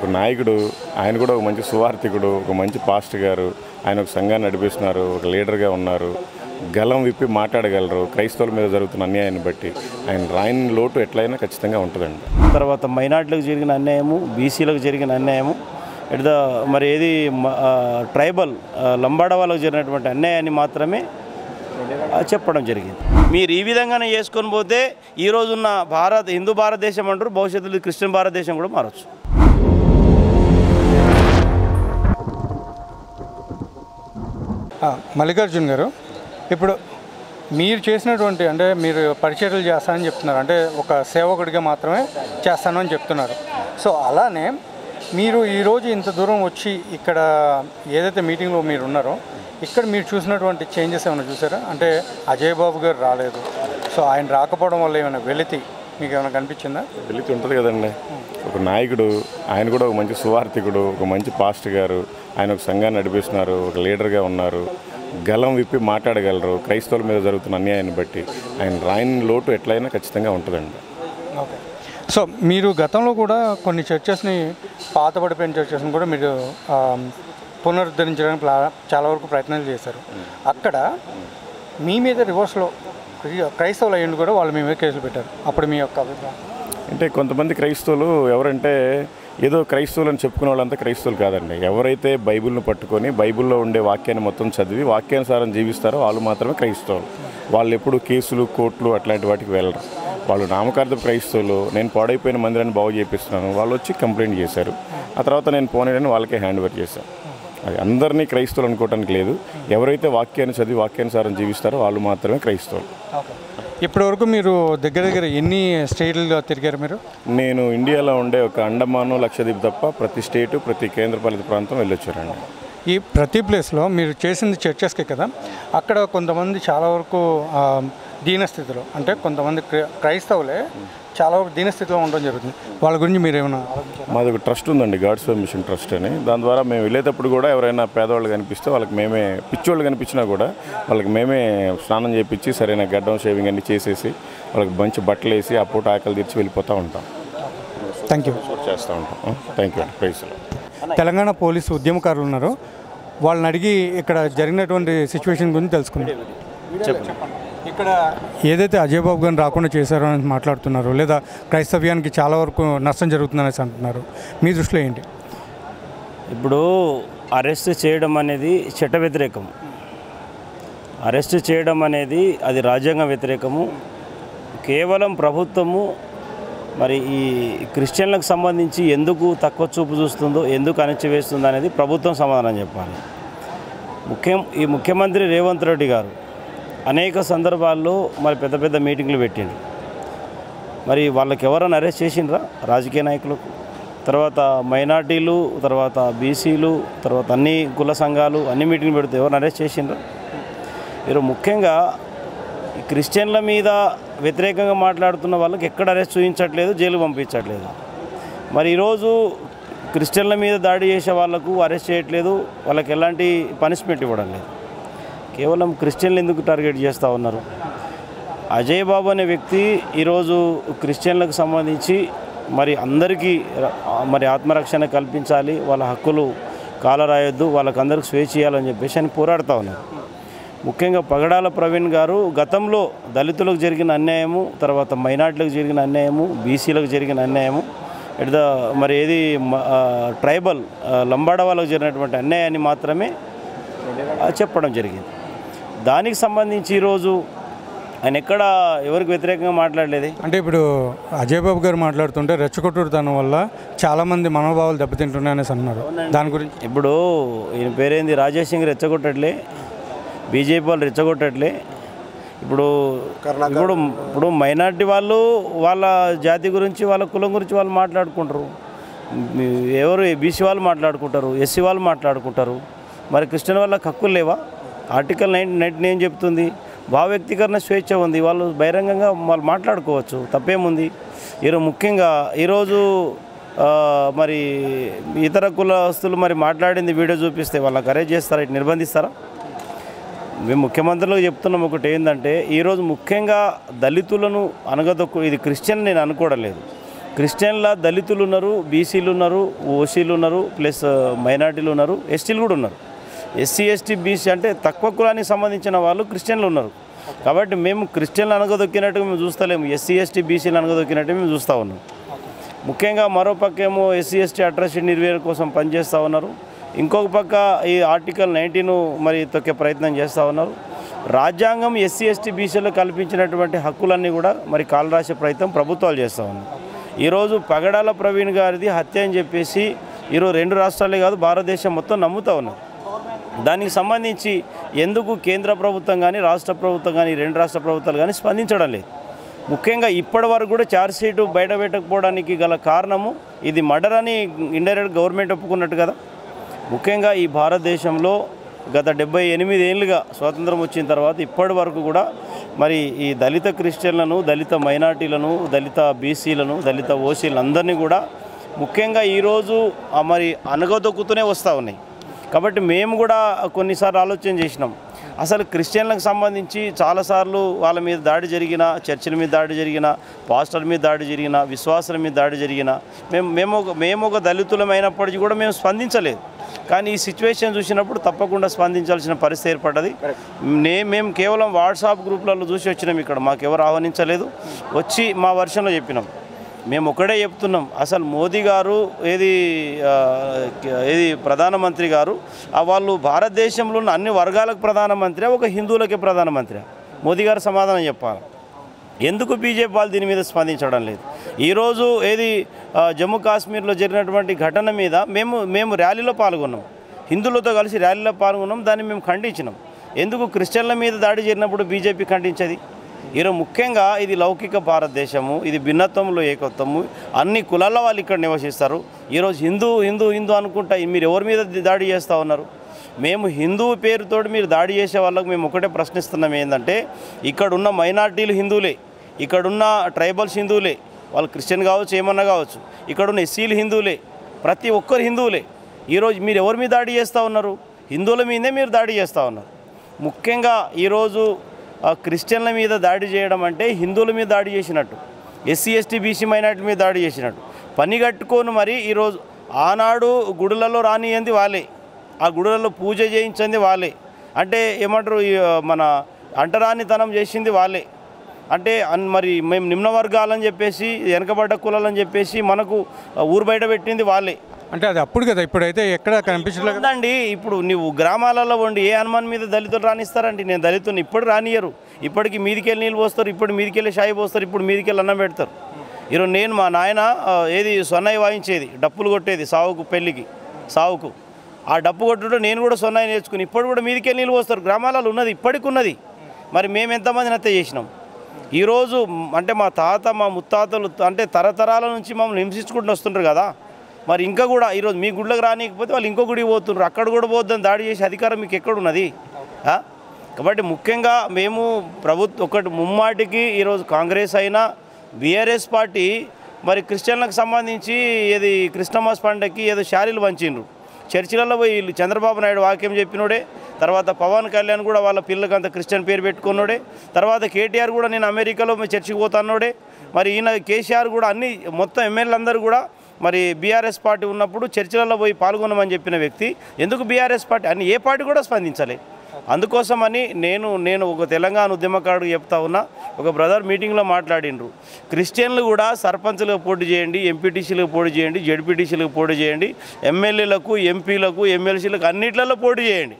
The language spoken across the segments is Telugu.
ఒక నాయకుడు, ఆయన కూడా ఒక మంచి సువార్థికుడు, ఒక మంచి పాస్టర్ గారు, ఆయన ఒక సంఘాన్ని నడిపిస్తున్నారు, ఒక లీడర్గా ఉన్నారు, గలం విప్పి మాట్లాడగలరు. క్రైస్తవుల మీద జరుగుతున్న అన్యాయాన్ని బట్టి ఆయన రాయని లోటు ఎట్లయినా ఖచ్చితంగా ఉంటుందండి. తర్వాత మైనార్టీలకు జరిగిన అన్యాయము, బీసీలకు జరిగిన అన్యాయము, మరి ఏది ట్రైబల్ లంబాడ వాళ్ళకు జరిగినటువంటి అన్యాయాన్ని మాత్రమే చెప్పడం జరిగింది. మీరు ఈ విధంగానే చేసుకొని పోతే ఈరోజున్న హిందూ భారతదేశం అంటారు, భవిష్యత్తులో క్రిస్టియన్ భారతదేశం కూడా మారచ్చు. మల్లికార్జున్ గారు, ఇప్పుడు మీరు చేసినటువంటి అంటే మీరు పరిచర్యలు చేస్తానని చెప్తున్నారు, అంటే ఒక సేవకుడిగా మాత్రమే చేస్తాను అని చెప్తున్నారు. సో అలానే మీరు ఈరోజు ఇంత దూరం వచ్చి ఇక్కడ ఏదైతే మీటింగ్లో మీరు ఉన్నారో ఇక్కడ మీరు చూసినటువంటి చేంజెస్ ఏమైనా చూసారా? అంటే అజయ్ బాబు గారు రాలేదు, సో ఆయన రాకపోవడం వల్ల ఏమైనా వెలితి మీకు ఏమైనా కనిపించిందా? వెలితి ఉంటుంది కదండి. ఒక నాయకుడు, ఆయన కూడా ఒక మంచి సువార్థికుడు, ఒక మంచి పాస్టర్ గారు, ఆయన ఒక సంఘాన్ని నడిపిస్తున్నారు, ఒక లీడర్గా ఉన్నారు, గలం విప్పి మాట్లాడగలరు. క్రైస్తవుల మీద జరుగుతున్న అన్యాయాన్ని బట్టి ఆయన రాయని లోటు ఎట్లయినా ఖచ్చితంగా ఉంటుందండి. ఓకే. సో మీరు గతంలో కూడా కొన్ని చర్చెస్ని, పాతబడిపోయిన చర్చెస్ని కూడా మీరు పునరుద్ధరించడానికి చాలా వరకు ప్రయత్నాలు చేశారు. అక్కడ మీ మీద రివర్స్లో క్రైస్తవులు అయ్యింది కూడా వాళ్ళు మీ మీద కేసులు పెట్టారు. అప్పుడు మీ యొక్క అభిప్రాయం అంటే కొంతమంది క్రైస్తవులు ఎవరంటే ఏదో క్రైస్తవులు అని చెప్పుకునే వాళ్ళంతా క్రైస్తవులు కాదండి. ఎవరైతే బైబిల్ను పట్టుకొని బైబిల్లో ఉండే వాక్యాన్ని మొత్తం చదివి వాక్యానుసారం జీవిస్తారో వాళ్ళు మాత్రమే క్రైస్తవులు. వాళ్ళు ఎప్పుడు కేసులు, కోర్టులు అట్లాంటి వాటికి వెళ్ళరు. వాళ్ళు నామకార్థ క్రైస్తవులు. నేను పాడైపోయిన మందిరాన్ని బాగు చేపిస్తున్నాను, వాళ్ళు వచ్చి కంప్లైంట్ చేశారు. ఆ తర్వాత నేను పోనేడని వాళ్ళకే హ్యాండ్ ఓవర్ చేశాను. అది అందరినీ క్రైస్తవులు అనుకోవడానికి లేదు. ఎవరైతే వాక్యాన్ని చదివి వాక్యానుసారం జీవిస్తారో వాళ్ళు మాత్రమే క్రైస్తవులు. ఇప్పటివరకు మీరు దగ్గర దగ్గర ఎన్ని స్టేట్లలో తిరిగారు మీరు? నేను ఇండియాలో ఉండే ఒక అండమాను, లక్షద్వీప్ తప్ప ప్రతి స్టేటు, ప్రతి కేంద్రపాలిత ప్రాంతం వెళ్ళొచ్చారండి. ఈ ప్రతి ప్లేస్లో మీరు చేసింది చర్చెస్కే కదా, అక్కడ కొంతమంది చాలా వరకు దీనస్థితిలో, అంటే కొంతమంది క్రైస్తవులే చాలా వరకు దీనస్థితిలో ఉండడం జరుగుతుంది. వాళ్ళ గురించి మీరు ఏమైనా? మాది ఒక ట్రస్ట్ ఉందండి, గాడ్స్ ఫర్ మిషన్ ట్రస్ట్ అని. దాని ద్వారా మేము వెళ్ళేటప్పుడు కూడా ఎవరైనా పేదవాళ్ళు కనిపిస్తే వాళ్ళకి మేమే, పిచ్చోళ్ళు కనిపించినా కూడా వాళ్ళకి మేమే స్నానం చేయించి సరైన గడ్డం, షేవింగ్ అన్ని చేసేసి వాళ్ళకి మంచి బట్టలు వేసి ఆ పూట ఆకలి తీర్చి వెళ్ళిపోతూ ఉంటాం. థ్యాంక్ యూ చేస్తూ ఉంటాం. థ్యాంక్ యూ అండి. ప్రైజ్లో తెలంగాణ పోలీసు ఉద్యమకారులు ఉన్నారు, వాళ్ళని అడిగి ఇక్కడ జరిగినటువంటి సిచ్యువేషన్ గురించి తెలుసుకున్నాం. ఇక్కడ ఏదైతే అజయ్ బాబు గారిని రాకుండా చేశారో అని మాట్లాడుతున్నారు, లేదా క్రైస్తవ్యానికి చాలా వరకు నష్టం జరుగుతుందనేసి అంటున్నారు. మీ దృష్టిలో ఏంటి? ఇప్పుడు అరెస్ట్ చేయడం అనేది చట్ట వ్యతిరేకము. అరెస్ట్ చేయడం అనేది అది రాజ్యాంగ వ్యతిరేకము. కేవలం ప్రభుత్వము మరి ఈ క్రిస్టియన్లకు సంబంధించి ఎందుకు తక్కువ చూపు చూస్తుందో, ఎందుకు అణచివేస్తుందో అనేది ప్రభుత్వం సమాధానం చెప్పాలి. ఈ ముఖ్యమంత్రి రేవంత్ రెడ్డి గారు అనేక సందర్భాల్లో మరి పెద్ద పెద్ద మీటింగ్లు పెట్టిండు. మరి వాళ్ళకి ఎవరైనా అరెస్ట్ చేసిండ్రా? రాజకీయ నాయకులకు, తర్వాత మైనార్టీలు, తర్వాత బీసీలు, తర్వాత అన్ని కుల సంఘాలు అన్ని మీటింగ్లు పెడితే ఎవరైనా అరెస్ట్ చేసిండ్రా? మీరు ముఖ్యంగా క్రిస్టియన్ల మీద వ్యతిరేకంగా మాట్లాడుతున్న వాళ్ళకి ఎక్కడ అరెస్ట్ చూపించట్లేదు, జైలు పంపించట్లేదు. మరి ఈరోజు క్రిస్టియన్ల మీద దాడి చేసే వాళ్ళకు అరెస్ట్ చేయట్లేదు, వాళ్ళకి ఎలాంటి పనిష్మెంట్ ఇవ్వడం లేదు. కేవలం క్రిస్టియన్లు ఎందుకు టార్గెట్ చేస్తూ ఉన్నారు? అజయ్ బాబు అనే వ్యక్తి ఈరోజు క్రిస్టియన్లకు సంబంధించి మరి అందరికీ మరి ఆత్మరక్షణ కల్పించాలి, వాళ్ళ హక్కులు కాలరాయొద్దు, వాళ్ళకందరికీ స్వేచ్ఛ ఇవ్వాలని చెప్పేసి అని పోరాడుతూ ఉన్నారు. ముఖ్యంగా పగడాల ప్రవీణ్ గారు గతంలో దళితులకు జరిగిన అన్యాయము, తర్వాత మైనార్టీలకు జరిగిన అన్యాయము, బీసీలకు జరిగిన అన్యాయము, మరి ఏది ట్రైబల్ లంబాడ వాళ్ళకు జరిగినటువంటి అన్యాయాన్ని మాత్రమే చెప్పడం జరిగింది. దానికి సంబంధించి ఈరోజు ఆయన ఎక్కడ ఎవరికి వ్యతిరేకంగా మాట్లాడలేదు. అంటే ఇప్పుడు అజయ్ బాబు గారు మాట్లాడుతుంటే రెచ్చగొట్టుతనం వల్ల చాలామంది మనోభావాలు దెబ్బతింటున్నాయనేసి అన్నారు. దాని గురించి ఇప్పుడు ఈయన పేరేంది, రాజేష్ సింగ్ రెచ్చగొట్టట్లే, బీజేపీ వాళ్ళు రెచ్చగొట్టట్లే. ఇప్పుడు మైనార్టీ వాళ్ళు వాళ్ళ జాతి గురించి, వాళ్ళ కులం గురించి వాళ్ళు మాట్లాడుకుంటారు. ఎవరు బీసీ వాళ్ళు మాట్లాడుకుంటారు, ఎస్సీ వాళ్ళు మాట్లాడుకుంటారు. మరి క్రిస్టియన్ వాళ్ళకి హక్కులు లేవా? ఆర్టికల్ 19 ఏం చెప్తుంది? భావ వ్యక్తీకరణ స్వేచ్ఛ ఉంది, వాళ్ళు బహిరంగంగా వాళ్ళు మాట్లాడుకోవచ్చు, తప్పేముంది? ముఖ్యంగా ఈరోజు మరి ఇతర కులస్తులు మరి మాట్లాడింది వీడియో చూపిస్తే వాళ్ళకి అరెస్ట్ చేస్తారా, ఇటు నిర్బంధిస్తారా? మేము ముఖ్యమంత్రులకు చెప్తున్నాం ఒకటి ఏంటంటే, ఈరోజు ముఖ్యంగా దళితులను అనగదొక్కు, ఇది క్రిస్టియన్ నేను అనుకోవడం లేదు, క్రిస్టియన్ల దళితులు ఉన్నారు, బీసీలు ఉన్నారు, ఓసీలు ఉన్నారు, ప్లస్ మైనార్టీలు ఉన్నారు, ఎస్టీలు కూడా ఉన్నారు. ఎస్సీ ఎస్టీ బీసీ అంటే తక్కువ కులానికి సంబంధించిన వాళ్ళు క్రిస్టియన్లు ఉన్నారు. కాబట్టి మేము క్రిస్టియన్లు అనగదొక్కినట్టుగా మేము చూస్తలేము, ఎస్సీ ఎస్టీ బీసీలు అనగదొక్కినట్టు మేము చూస్తూ ఉన్నాం. ముఖ్యంగా మరో పక్క ఏమో ఎస్సీ ఎస్టీ అట్రాసిటీ నిర్వీర్యం కోసం పనిచేస్తూ ఉన్నారు. ఇంకొక పక్క ఈ ఆర్టికల్ 19 మరి తొక్కే ప్రయత్నం చేస్తూ ఉన్నారు. రాజ్యాంగం ఎస్సీ ఎస్టీ బీసీలకు కల్పించినటువంటి హక్కులన్నీ కూడా మరి కాలరాసే ప్రయత్నం ప్రభుత్వాలు చేస్తూ ఉన్నాయి. ఈరోజు పగడాల ప్రవీణ్ గారిది హత్య అని చెప్పేసి ఈరోజు 2 రాష్ట్రాలే కాదు భారతదేశం మొత్తం నమ్ముతూ ఉన్నారు. దానికి సంబంధించి ఎందుకు కేంద్ర ప్రభుత్వం కానీ రాష్ట్ర ప్రభుత్వం కానీ 2 రాష్ట్ర ప్రభుత్వాలు కానీ స్పందించడం లేదు. ముఖ్యంగా ఇప్పటి వరకు కూడా ఛార్జ్షీటు బయట పెట్టకపోవడానికి గల కారణము ఇది మర్డర్ అని ఇండైరెక్ట్ గవర్నమెంట్ ఒప్పుకున్నట్టు కదా. ముఖ్యంగా ఈ భారతదేశంలో గత 78 ఏళ్ళుగా స్వాతంత్రం వచ్చిన తర్వాత ఇప్పటి వరకు కూడా మరి ఈ దళిత క్రిస్టియన్లను, దళిత మైనార్టీలను, దళిత బీసీలను, దళిత ఓసీలను అందరినీ కూడా ముఖ్యంగా ఈరోజు మరి అనగదొక్కుతూనే వస్తూ ఉన్నాయి. కాబట్టి మేము కూడా కొన్నిసార్లు ఆలోచన చేసినాం, అసలు క్రిస్టియన్లకు సంబంధించి చాలాసార్లు వాళ్ళ మీద దాడి జరిగిన, చర్చిల మీద దాడి జరిగిన, పాస్టర్ల మీద దాడి జరిగిన, విశ్వాసుల మీద దాడి జరిగిన మేము ఒక దళితులమైనప్పటికీ కూడా మేము స్పందించలేదు. కానీ ఈ సిచ్యువేషన్ చూసినప్పుడు తప్పకుండా స్పందించాల్సిన పరిస్థితి ఏర్పడ్డది. మేము కేవలం వాట్సాప్ గ్రూప్లలో చూసి వచ్చినాం, ఇక్కడ మాకెవరు ఆహ్వానించలేదు. వచ్చి మా వర్షంలో చెప్పినాం. మేము ఒకటే చెప్తున్నాం, అసలు మోదీ గారు ఏది ప్రధానమంత్రి గారు వాళ్ళు భారతదేశంలో ఉన్న అన్ని వర్గాలకు ప్రధానమంత్రి, ఒక హిందువులకే ప్రధానమంత్రి? మోదీ గారు సమాధానం చెప్పాలి. ఎందుకు బీజేపీ వాళ్ళు దీని మీద స్పందించడం లేదు? ఈరోజు జమ్మూ కాశ్మీర్లో జరిగినటువంటి ఘటన మీద మేము ర్యాలీలో పాల్గొన్నాం, హిందువులతో కలిసి ర్యాలీలో పాల్గొన్నాం. దాన్ని మేము ఖండించినాం. ఎందుకు క్రిస్టియన్ల మీద దాడి జరిగినప్పుడు బీజేపీ ఖండించది? ఈరోజు ముఖ్యంగా ఇది లౌకిక భారతదేశము, ఇది భిన్నత్వంలో ఏకత్వము, అన్ని కులాల వాళ్ళు ఇక్కడ నివసిస్తారు. ఈరోజు హిందూ హిందూ హిందూ అనుకుంటా మీరు ఎవరి మీద దాడి చేస్తూ ఉన్నారు? మేము హిందూ పేరుతో మీరు దాడి చేసే వాళ్ళకు మేము ఒకటే ప్రశ్నిస్తున్నాం, ఏంటంటే ఇక్కడున్న మైనార్టీలు హిందువులే, ఇక్కడున్న ట్రైబల్స్ హిందువులే, వాళ్ళు క్రిస్టియన్ కావచ్చు, ఏమన్నా కావచ్చు, ఇక్కడున్న ఎస్సీలు హిందువులే, ప్రతి ఒక్కరు హిందువులే. ఈరోజు మీరు ఎవరి మీద దాడి చేస్తూ ఉన్నారు? హిందువుల మీదే మీరు దాడి చేస్తూ ఉన్నారు. ముఖ్యంగా ఈరోజు క్రిస్టియన్ల మీద దాడి చేయడం అంటే హిందువుల మీద దాడి చేసినట్టు, ఎస్సీ ఎస్టీ బీసీ మైనార్టీ మీద దాడి చేసినట్టు. పని కట్టుకొని మరి ఈరోజు ఆనాడు గుడులలో రానియంది వాళ్ళే, ఆ గుడులలో పూజ చేయించింది వాళ్ళే, అంటే ఏమంటారు మన అంటరానితనం చేసింది వాళ్ళే. అంటే మరి మేము నిమ్న వర్గాలని చెప్పేసి, వెనకబడ్డ కులాలని చెప్పేసి మనకు ఊరు బయట పెట్టింది వాళ్ళే. అంటే అది అప్పుడు కదా, ఇప్పుడైతే ఎక్కడ కనిపించలేదండి. ఇప్పుడు నువ్వు గ్రామాలలో ఉండి ఏ హనుమాన్ మీద దళితులు రానిస్తారండి? నేను దళితుని ఇప్పుడు రానియరు. ఇప్పటికి మీదికెళ్ళి నీళ్ళు పోస్తారు, ఇప్పుడు మీదికెళ్ళి షాయి పోస్తారు, ఇప్పుడు మీదికెళ్ళి అన్నం పెడతారు. ఈరోజు నేను మా నాయన సొన్నాయి వాయించేది, డప్పులు కొట్టేది సావుకు, పెళ్ళికి సావుకు. ఆ డప్పు కొట్టుడు నేను కూడా సొన్నాయి నేర్చుకుని ఇప్పుడు కూడా మీదికెళ్ళి నీళ్ళు పోస్తారు. గ్రామాలలో ఉన్నది, ఇప్పటికి ఉన్నది. మరి మేము ఎంతమందిని హత్య చేసినాం? ఈరోజు అంటే మా తాత మా ముత్తాతలు అంటే తరతరాల నుంచి మమ్మల్ని హింసించుకుంటూ వస్తుంటారు కదా. మరి ఇంకా కూడా ఈరోజు మీ గుడిలోకి రానికపోతే వాళ్ళు ఇంకో గుడికి పోతుండ్రు, అక్కడ కూడా పోద్దని దాడి చేసే అధికారం మీకు ఎక్కడున్నది? కాబట్టి ముఖ్యంగా మేము ఒకటి ముమ్మాటికి ఈరోజు కాంగ్రెస్ అయినా బీఆర్ఎస్ పార్టీ మరి క్రిస్టియన్లకు సంబంధించి క్రిస్టమస్ పండుగకి శారీలు పంచిండ్రు. చర్చిలలో పోయి చంద్రబాబు నాయుడు వాక్యం చెప్పినోడే, తర్వాత పవన్ కళ్యాణ్ కూడా వాళ్ళ పిల్లలకు అంత క్రిస్టియన్ పేరు పెట్టుకున్నాడే, తర్వాత కేటీఆర్ కూడా నేను అమెరికాలో చర్చికి పోతానోడే, మరి ఈయన కేసీఆర్ కూడా అన్ని మొత్తం ఎమ్మెల్యేలందరూ కూడా మరి బీఆర్ఎస్ పార్టీ ఉన్నప్పుడు చర్చిలలో పోయి పాల్గొనమని చెప్పిన వ్యక్తి ఎందుకు బీఆర్ఎస్ పార్టీ అని ఏ పార్టీ కూడా స్పందించలే. అందుకోసమని నేను ఒక తెలంగాణ ఉద్యమకారుడు చెప్తా ఉన్నా, ఒక బ్రదర్ మీటింగ్లో మాట్లాడిండ్రు, క్రిస్టియన్లు కూడా సర్పంచ్లకు పోటీ చేయండి, ఎంపీటీసీలకు పోటీ చేయండి, జెడ్పీటీసీలకు పోటీ చేయండి, ఎమ్మెల్యేలకు, ఎంపీలకు, ఎమ్మెల్సీలకు అన్నిట్లలో పోటీ చేయండి.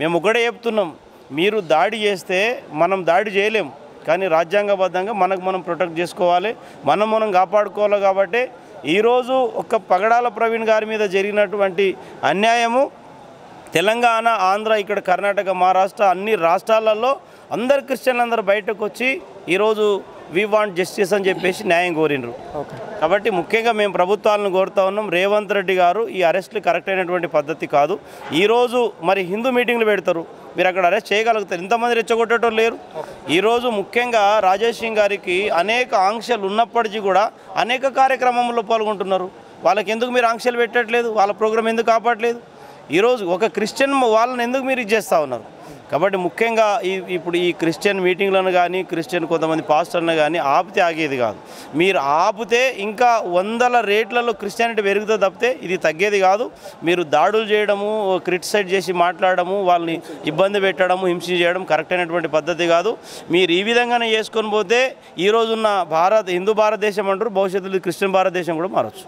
మేము ఒకటే చెప్తున్నాం, మీరు దాడి చేస్తే మనం దాడి చేయలేం, కానీ రాజ్యాంగబద్ధంగా మనం ప్రొటెక్ట్ చేసుకోవాలి, మనం కాపాడుకోవాలి. కాబట్టి ఈరోజు ఒక పగడాల ప్రవీణ్ గారి మీద జరిగినటువంటి అన్యాయము తెలంగాణ, ఆంధ్ర, ఇక్కడ కర్ణాటక, మహారాష్ట్ర అన్ని రాష్ట్రాలలో అందరు క్రిస్టియన్లు అందరూ బయటకు వచ్చి ఈరోజు వి వాంట్ జస్టిస్ అని చెప్పేసి న్యాయం కోరినరు. కాబట్టి ముఖ్యంగా మేము ప్రభుత్వాలను కోరుతా ఉన్నాం, రేవంత్ రెడ్డి గారు ఈ అరెస్టులు కరెక్ట్ అయినటువంటి పద్ధతి కాదు. ఈరోజు మరి హిందూ మీటింగ్లు పెడతారు, మీరు అక్కడ అరెస్ట్ చేయగలుగుతారు, ఇంతమంది రెచ్చగొట్టేటోళ్ళు లేరు. ఈరోజు ముఖ్యంగా రాజేష్ సింగ్ గారికి అనేక ఆంక్షలు ఉన్నప్పటికీ కూడా అనేక కార్యక్రమంలో పాల్గొంటున్నారు. వాళ్ళకి ఎందుకు మీరు ఆంక్షలు పెట్టట్లేదు? వాళ్ళ ప్రోగ్రాం ఎందుకు ఆపట్లేదు? ఈరోజు ఒక క్రిస్టియన్ వాళ్ళని ఎందుకు మీరు ఇది చేస్తూ ఉన్నారు? కాబట్టి ముఖ్యంగా ఇప్పుడు ఈ క్రిస్టియన్ మీటింగ్లను కానీ క్రిస్టియన్ కొంతమంది పాస్టర్లను కానీ ఆపితే ఆగేది కాదు. మీరు ఆపితే ఇంకా 100 రేట్లలో క్రిస్టియానిటీ పెరుగుతుంది తప్పితే ఇది తగ్గేది కాదు. మీరు దాడులు చేయడము, క్రిటిసైజ్ చేసి మాట్లాడము, వాళ్ళని ఇబ్బంది పెట్టడము, హింస చేయడం కరెక్ట్ అయినటువంటి పద్ధతి కాదు. మీరు ఈ విధంగానే చేసుకొని పోతే ఈరోజున్న హిందూ భారతదేశం అంటారు, భవిష్యత్తులో క్రిస్టియన్ భారతదేశం కూడా మారచ్చు.